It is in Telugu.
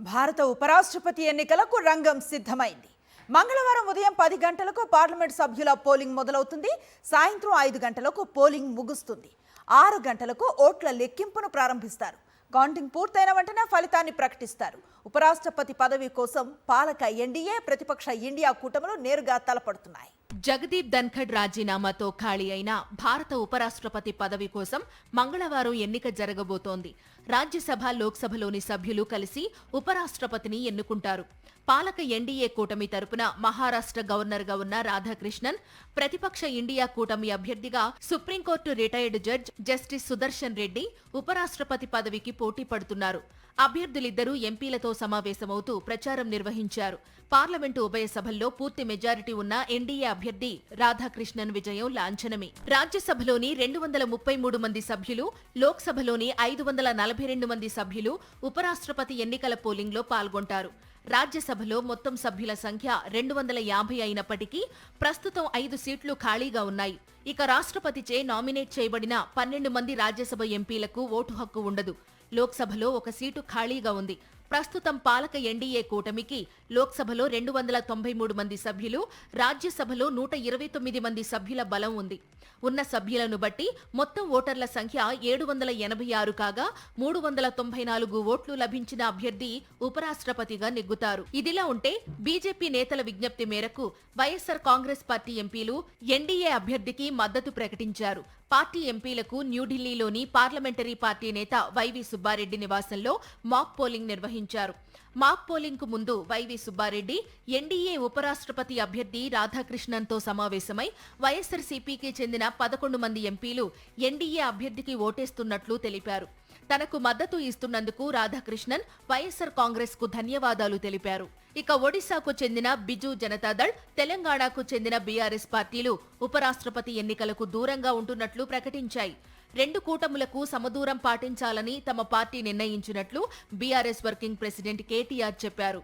భారత ఉపరాష్ట్రపతి ఎన్నికలకు రంగం సిద్ధమైంది. మంగళవారం ఉదయం 10 గంటలకు పార్లమెంట్ సభ్యుల పోలింగ్ మొదలవుతుంది. సాయంత్రం 5 గంటలకు పోలింగ్ ముగుస్తుంది. 6 గంటలకు ఓట్ల లెక్కింపును ప్రారంభిస్తారు. కౌంటింగ్ పూర్తయిన వెంటనే ఫలితాన్ని ప్రకటిస్తారు. ఉపరాష్ట్రపతి పదవి కోసం పాలక ఎన్డీఏ, ప్రతిపక్ష ఇండియా కూటములు నేరుగా తలపడుతున్నాయి. జగదీప్ ధన్ఖడ్ రాజీనామాతో ఖాళీ అయిన భారత ఉపరాష్ట్రపతి పదవి కోసం మంగళవారం ఎన్నిక జరగబోతోంది. రాజ్యసభ, లోక్సభలోని సభ్యులు కలిసి ఉపరాష్ట్రపతిని ఎన్నుకుంటారు. పాలక ఎన్డీఏ కూటమి తరపున మహారాష్ట్ర గవర్నర్గా ఉన్న రాధాకృష్ణన్, ప్రతిపక్ష ఇండియా కూటమి అభ్యర్థిగా supreme court retired judge justice Sudarshan Reddy ఉపరాష్ట్రపతి పదవికి పోటీ పడుతున్నారు. అభ్యర్థులిద్దరూ ఎంపీలతో సమావేశమవుతూ ప్రచారం నిర్వహించారు. పార్లమెంటు ఉభయ సభల్లో పూర్తి మెజారిటీ ఉన్న ఎన్డీఏ అభ్యర్థి రాధాకృష్ణన్ విజయం లాంఛనమే. రాజ్యసభలోని 233 మంది సభ్యులు, లోక్సభలోని 542 మంది సభ్యులు ఉపరాష్ట్రపతి ఎన్నికల పోలింగ్లో పాల్గొంటారు. రాజ్యసభలో మొత్తం సభ్యుల సంఖ్య 250 అయినప్పటికీ ప్రస్తుతం 5 సీట్లు ఖాళీగా ఉన్నాయి. ఇక రాష్ట్రపతిచే నామినేట్ చేయబడిన 12 మంది రాజ్యసభ ఎంపీలకు ఓటు హక్కు ఉండదు. లోక్సభలో 1 సీటు ఖాళీగా ఉంది. ప్రస్తుతం పాలక ఎన్డీఏ కూటమికి లోక్సభలో 293 మంది సభ్యులు, రాజ్యసభలో 129 మంది సభ్యుల బలం ఉంది. ఉన్న సభ్యులను బట్టి మొత్తం ఓటర్ల సంఖ్య 786 కాగా 394 ఓట్లు లభించిన అభ్యర్థి ఉపరాష్ట్రపతిగా నెగ్గుతారు. ఇదిలా ఉంటే బీజేపీ నేతల విజ్ఞప్తి మేరకు వైఎస్సార్ కాంగ్రెస్ పార్టీ ఎంపీలు ఎన్డీఏ అభ్యర్థికి మద్దతు ప్రకటించారు. పార్టీ ఎంపీలకు న్యూఢిల్లీలోని పార్లమెంటరీ పార్టీ నేత వైవి సుబ్బారెడ్డి నివాసంలో మాక్ పోలింగ్ నిర్వహించారు. మాక్ పోలింగ్ కు ముందు వైవి సుబ్బారెడ్డి ఎన్డీఏ ఉపరాష్ట్రపతి అభ్యర్థి రాధాకృష్ణన్తో సమావేశమై వైఎస్సార్సీపీకి చెందిన 11 మంది ఎంపీలు ఎన్డీఏ అభ్యర్థికి ఓటేస్తున్నట్లు తెలిపారు. తనకు మద్దతు ఇస్తున్నందుకు రాధాకృష్ణన్ వైఎస్సార్ కాంగ్రెస్ కు ధన్యవాదాలు తెలిపారు. ఇక ఒడిశాకు చెందిన బిజు జనతాదళ్, తెలంగాణకు చెందిన బీఆర్ఎస్ పార్టీలు ఉపరాష్ట్రపతి ఎన్నికలకు దూరంగా ఉంటున్నట్లు ప్రకటించాయి. 2 కూటములకు సమదూరం పాటించాలని తమ పార్టీ నిర్ణయించినట్లు బీఆర్ఎస్ వర్కింగ్ ప్రెసిడెంట్ కేటీఆర్ చెప్పారు.